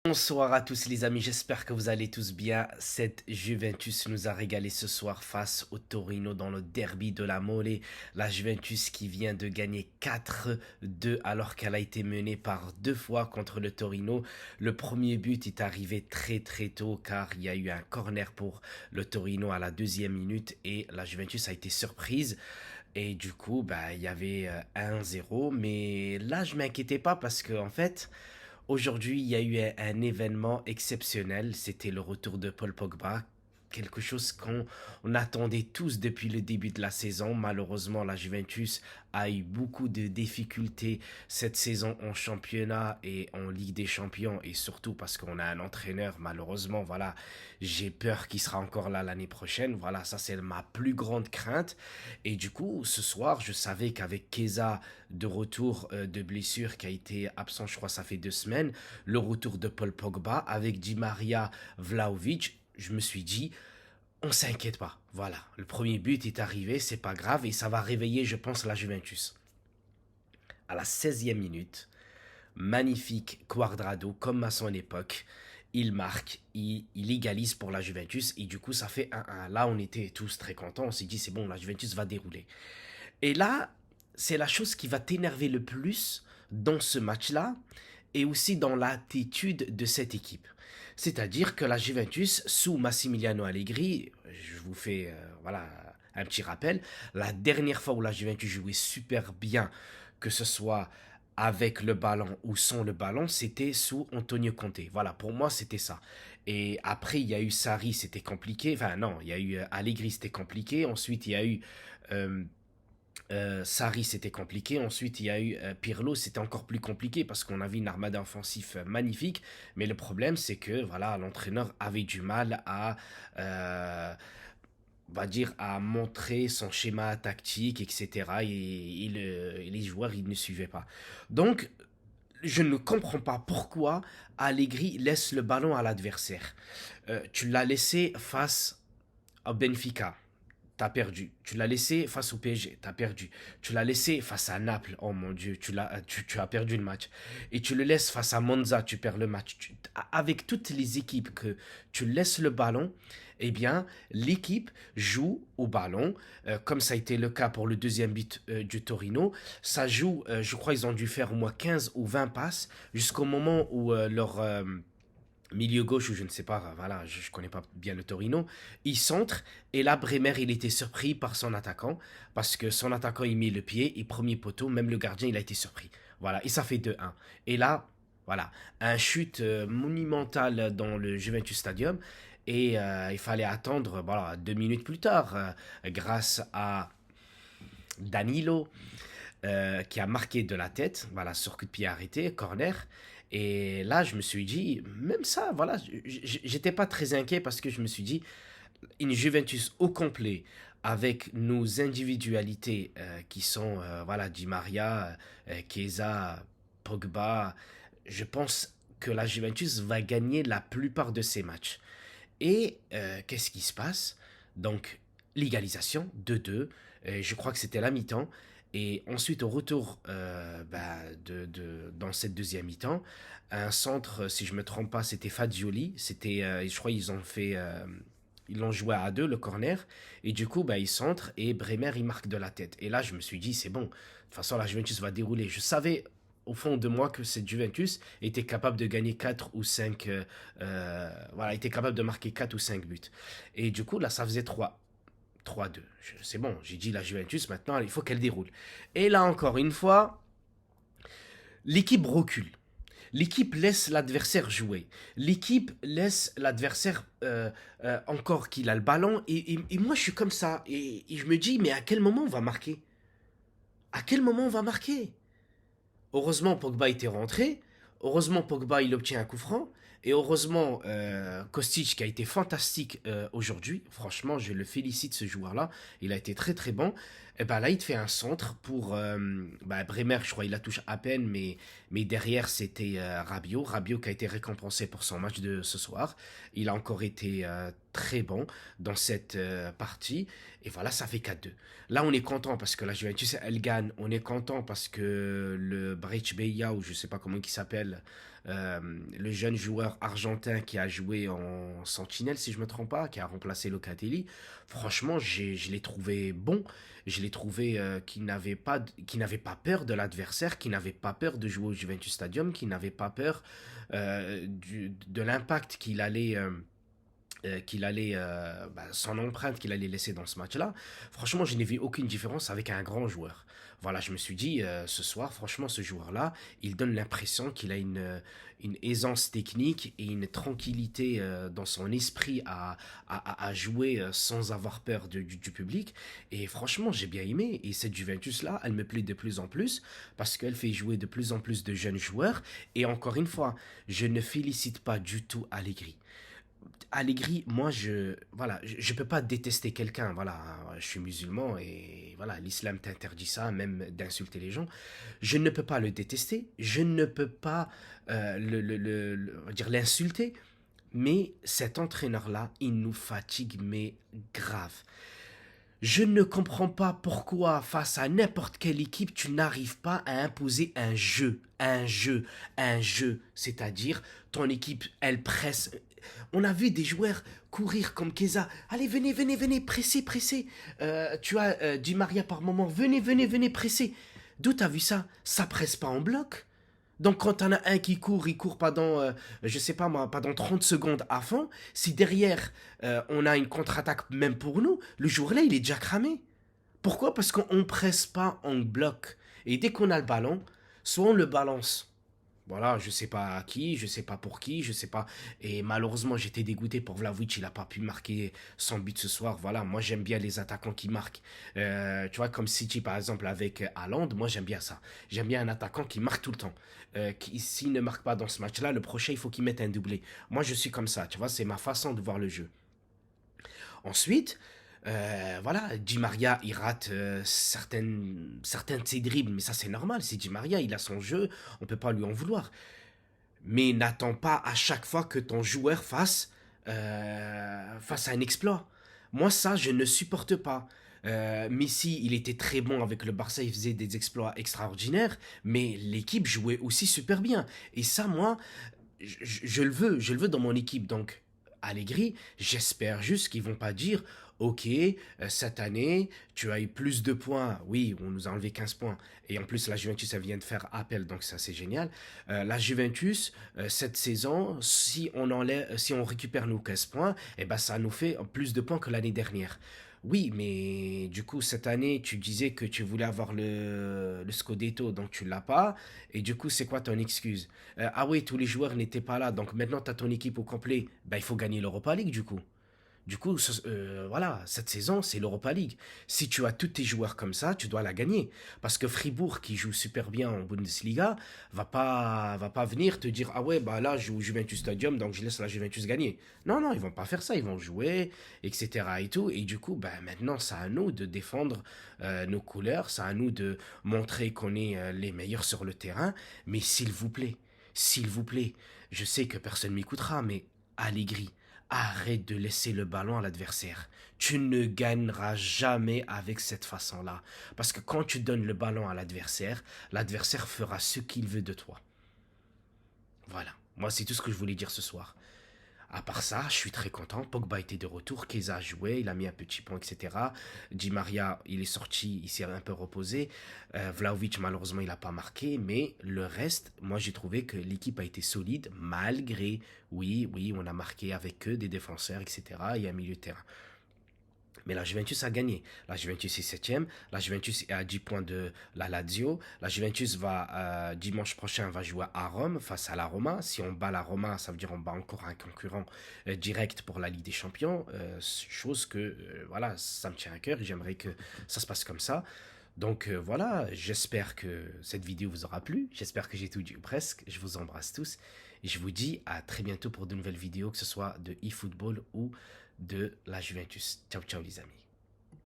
Bonsoir à tous les amis, j'espère que vous allez tous bien. Cette Juventus nous a régalé ce soir face au Torino dans le derby de la Mole. La Juventus qui vient de gagner 4-2 alors qu'elle a été menée par deux fois contre le Torino. Le premier but est arrivé très très tôt car il y a eu un corner pour le Torino à la deuxième minute et la Juventus a été surprise. Et du coup, il y avait 1-0. Mais là, je m'inquiétais pas parce que en fait, aujourd'hui, il y a eu un événement exceptionnel. C'était le retour de Paul Pogba. Quelque chose qu'on attendait tous depuis le début de la saison. Malheureusement, la Juventus a eu beaucoup de difficultés cette saison en championnat et en Ligue des Champions. Et surtout parce qu'on a un entraîneur, malheureusement, voilà, j'ai peur qu'il sera encore là l'année prochaine. Voilà, ça c'est ma plus grande crainte. Et du coup, ce soir, je savais qu'avec Keza de retour de blessure qui a été absent, je crois, ça fait 2 semaines, le retour de Paul Pogba avec Di Maria, Vlahovic, je me suis dit, on s'inquiète pas. Voilà, le premier but est arrivé, c'est pas grave et ça va réveiller, je pense, la Juventus. À la 16e minute, magnifique Quadrado, comme à son époque, il marque, il égalise pour la Juventus et du coup ça fait 1-1. Là on était tous très contents, on s'est dit c'est bon, la Juventus va dérouler. Et là, c'est la chose qui va t'énerver le plus dans ce match-là et aussi dans l'attitude de cette équipe. C'est-à-dire que la Juventus, sous Massimiliano Allegri, je vous fais voilà, un petit rappel, la dernière fois où la Juventus jouait super bien, que ce soit avec le ballon ou sans le ballon, c'était sous Antonio Conte. Voilà, pour moi, c'était ça. Et après, il y a eu Sarri, c'était compliqué. Enfin, non, il y a eu Allegri, c'était compliqué. Ensuite, il y a eu euh, Sarri, c'était compliqué. Ensuite, il y a eu Pirlo, c'était encore plus compliqué parce qu'on avait une armada offensif magnifique. Mais le problème, c'est que voilà, l'entraîneur avait du mal à, on va dire, à montrer son schéma tactique, etc. Et les joueurs, ils ne suivaient pas. Donc, je ne comprends pas pourquoi Allegri laisse le ballon à l'adversaire. Tu l'as laissé face à Benfica. T'as perdu. Tu l'as laissé face au PSG, t'as perdu. Tu l'as laissé face à Naples, oh mon Dieu, tu as perdu le match. Et tu le laisses face à Monza, tu perds le match. Avec toutes les équipes que tu laisses le ballon, eh bien, l'équipe joue au ballon, comme ça a été le cas pour le deuxième but du Torino. Ça joue, je crois ils ont dû faire au moins 15 ou 20 passes jusqu'au moment où leur milieu gauche ou je ne sais pas, voilà, je ne connais pas bien le Torino, il centre et là Bremer il était surpris par son attaquant parce que son attaquant il met le pied et premier poteau, même le gardien il a été surpris. Voilà, et ça fait 2-1. Et là, voilà, un chute monumental dans le Juventus Stadium et il fallait attendre voilà, 2 minutes plus tard grâce à Danilo qui a marqué de la tête, voilà, sur coup de pied arrêté, corner. Et là, je me suis dit, même ça, voilà, j'étais pas très inquiet parce que je me suis dit, une Juventus au complet avec nos individualités qui sont, voilà, Di Maria, Chiesa, Pogba, je pense que la Juventus va gagner la plupart de ses matchs. Et qu'est-ce qui se passe? Donc, l'égalisation 2-2, je crois que c'était la mi-temps. Et ensuite, au retour dans cette deuxième mi-temps, un centre, si je ne me trompe pas, c'était Fagioli. C'était, je crois ils l'ont joué à deux, le corner. Et du coup, il centre et Bremer, il marque de la tête. Et là, je me suis dit, c'est bon. De toute façon, la Juventus va dérouler. Je savais au fond de moi que cette Juventus était capable de gagner 4 ou 5 voilà, était capable de marquer 4 ou 5 buts. Et du coup, là, ça faisait 3-2. C'est bon, j'ai dit la Juventus, maintenant, il faut qu'elle déroule. Et là, encore une fois, l'équipe recule. L'équipe laisse l'adversaire jouer. L'équipe laisse l'adversaire encore qu'il a le ballon. Et moi, je suis comme ça. Et je me dis, mais à quel moment on va marquer? À quel moment on va marquer? Heureusement, Pogba était rentré. Heureusement, Pogba, il obtient un coup franc. Et heureusement, Kostic, qui a été fantastique aujourd'hui. Franchement, je le félicite, ce joueur-là. Il a été très, très bon. Et ben là, il te fait un centre pour Bremer. Je crois il la touche à peine, mais derrière, c'était Rabiot. Rabiot qui a été récompensé pour son match de ce soir. Il a encore été très bon dans cette partie. Et voilà, ça fait 4-2. Là, on est content parce que la Juventus, elle gagne. On est content parce que le Breach Beya, ou je sais pas comment il s'appelle, le jeune joueur argentin qui a joué en sentinelle, si je ne me trompe pas, qui a remplacé Locatelli. Franchement, je l'ai trouvé bon. Je l'ai trouvé qui n'avait pas peur de l'adversaire, qui n'avait pas peur de jouer au Juventus Stadium, qui n'avait pas peur de l'impact son empreinte qu'il allait laisser dans ce match-là. Franchement, je n'ai vu aucune différence avec un grand joueur. Voilà, je me suis dit, ce soir, franchement, ce joueur-là, il donne l'impression qu'il a une aisance technique et une tranquillité dans son esprit à jouer sans avoir peur du public. Et franchement, j'ai bien aimé. Et cette Juventus-là, elle me plaît de plus en plus parce qu'elle fait jouer de plus en plus de jeunes joueurs. Et encore une fois, je ne félicite pas du tout Allegri. Allegri, moi, je peux pas détester quelqu'un. Voilà, je suis musulman et voilà, l'islam t'interdit ça, même d'insulter les gens. Je ne peux pas le détester. Je ne peux pas on va dire l'insulter. Mais cet entraîneur-là, il nous fatigue, mais grave. Je ne comprends pas pourquoi, face à n'importe quelle équipe, tu n'arrives pas à imposer un jeu, un jeu, un jeu. C'est-à-dire, ton équipe, elle presse. On a vu des joueurs courir comme Keza. Allez, venez, venez, venez, pressez, pressez. Tu as Di Maria par moment. Venez, venez, venez, pressez. D'où t'as vu ça? Ça presse pas en bloc. Donc quand t'en as un qui court, il court pendant, je sais pas moi, pendant 30 secondes à fond. Si derrière, on a une contre-attaque même pour nous, le jour-là, il est déjà cramé. Pourquoi? Parce qu'on ne presse pas en bloc. Et dès qu'on a le ballon, soit on le balance. Voilà, je sais pas à qui, je sais pas pour qui, je sais pas. Et malheureusement, j'étais dégoûté pour Vlahovic, il a pas pu marquer son but ce soir. Voilà, moi j'aime bien les attaquants qui marquent. Tu vois, comme City par exemple avec Haaland, moi j'aime bien ça. J'aime bien un attaquant qui marque tout le temps. S'il ne marque pas dans ce match-là, le prochain il faut qu'il mette un doublé. Moi je suis comme ça, tu vois, c'est ma façon de voir le jeu. Ensuite, voilà, Di Maria, il rate certains de ses dribbles, mais ça c'est normal, c'est Di Maria, il a son jeu, on peut pas lui en vouloir. Mais n'attends pas à chaque fois que ton joueur fasse un exploit. Moi ça, je ne supporte pas. Messi, il était très bon avec le Barça, il faisait des exploits extraordinaires, mais l'équipe jouait aussi super bien. Et ça, moi, je le veux dans mon équipe. Donc, Allegri, j'espère juste qu'ils vont pas dire, ok, cette année, tu as eu plus de points. Oui, on nous a enlevé 15 points. Et en plus, la Juventus, elle vient de faire appel, donc ça, c'est génial. La Juventus, cette saison, si on récupère nos 15 points, eh ben, ça nous fait plus de points que l'année dernière. Oui, mais du coup, cette année, tu disais que tu voulais avoir le Scudetto, donc tu l'as pas. Et du coup, c'est quoi ton excuse? Ah oui, tous les joueurs n'étaient pas là, donc maintenant, tu as ton équipe au complet. Ben, il faut gagner l'Europa League, du coup. Du coup, voilà, cette saison, c'est l'Europa League. Si tu as tous tes joueurs comme ça, tu dois la gagner. Parce que Fribourg, qui joue super bien en Bundesliga, va pas venir te dire, ah ouais, bah là, je joue au Juventus Stadium, donc je laisse la Juventus gagner. Non, non, ils vont pas faire ça. Ils vont jouer, etc. et tout. Et du coup, bah, maintenant, c'est à nous de défendre nos couleurs. C'est à nous de montrer qu'on est les meilleurs sur le terrain. Mais s'il vous plaît, je sais que personne m'écoutera, mais Allegri, arrête de laisser le ballon à l'adversaire. Tu ne gagneras jamais avec cette façon-là. Parce que quand tu donnes le ballon à l'adversaire, l'adversaire fera ce qu'il veut de toi. Voilà. Moi, c'est tout ce que je voulais dire ce soir. À part ça, je suis très content. Pogba était de retour, Keza a joué, il a mis un petit point, etc. Di Maria, il est sorti, il s'est un peu reposé. Vlahovic, malheureusement, il n'a pas marqué. Mais le reste, moi, j'ai trouvé que l'équipe a été solide, malgré, oui, on a marqué avec eux des défenseurs, etc. et un milieu de terrain. Mais la Juventus a gagné. La Juventus est septième. La Juventus est à 10 points de la Lazio. La Juventus va, dimanche prochain, va jouer à Rome face à la Roma. Si on bat la Roma, ça veut dire on bat encore un concurrent direct pour la Ligue des Champions. Chose que, voilà, ça me tient à cœur et j'aimerais que ça se passe comme ça. Donc voilà, j'espère que cette vidéo vous aura plu. J'espère que j'ai tout dit ou presque. Je vous embrasse tous. Et je vous dis à très bientôt pour de nouvelles vidéos, que ce soit de eFootball ou de la Juventus. Ciao, ciao les amis.